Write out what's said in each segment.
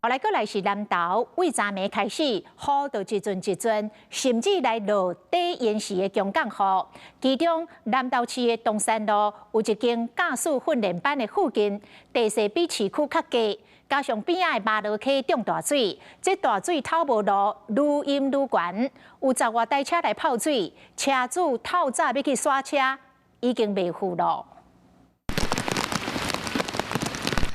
后来过来是南投，为昨暝开始，雨就一阵一阵，甚至来落底延时的强降雨。其中南投市的东山路有一间驾驶训练班的附近，地势比市区较低，加上边仔的马路溪中大水，这大水透无路，愈淹愈悬，有10外台车来泡水，车主透早要去刷车，已经袂赴路。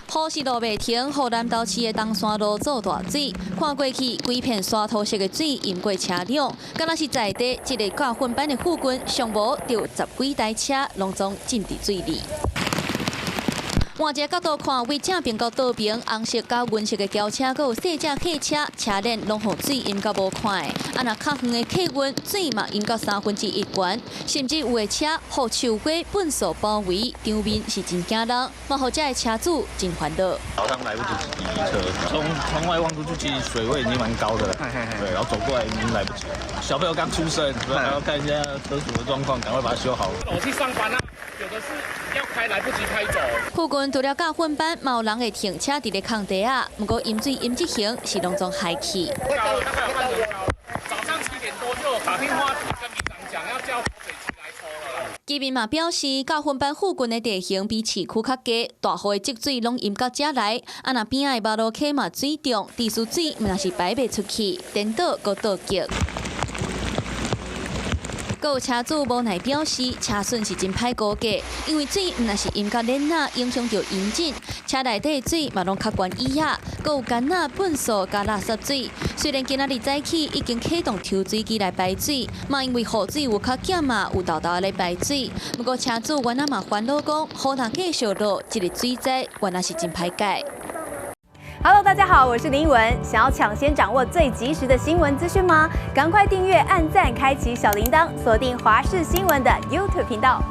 雨势落袂停，予南投市的东山路做大水，看过去规片沙土色的水淹过车辆，敢若是在地一个驾训班的附近，上无就10几台车拢总浸伫水里。 换一个角度看，为正边到倒边，红色甲银色的轿车，佮有细只客车，车链拢予水淹到无看的。啊，若较远的客运，水嘛淹到1/3悬，甚至有的车予树瓜粪扫包围，场面是真惊人，嘛，予这的车主真烦恼。早上来不及骑车，从窗外望出去，其实水位已经蛮高的了。对，然后走过来已经来不及了。小朋友刚出生，所以还要看一下车主的状况，赶快把它修好。我去上班啊，有的是要开来不及开走。附近除了驾训班，嘛有人会停车伫咧空地啊，不过淹水淹这型是拢总害气。早上7点多就打电话跟民长讲，要叫水器来抽了。居民嘛表示，驾训班附近的地形比市区较低，大雨的积水拢淹到遮来。啊，那边仔的马路溪嘛水重，地输水若是排袂出去，颠倒搁倒急。 还有车主无奈表示，车损是真歹估价，因为水毋但是淹到脸仔，影响到引擎，车内底水嘛拢较悬以下，还有干仔、粪扫加垃圾水。虽然今仔日早起已经启动抽水机来排水，嘛因为雨水有较减嘛，有豆豆来排水。不过车主原来嘛烦恼讲，雨若继续落，这个水灾原来是真歹解。 Hello， 大家好，我是林依文。想要抢先掌握最及时的新闻资讯吗？赶快订阅、按赞、开启小铃铛，锁定华视新闻的 YouTube 频道。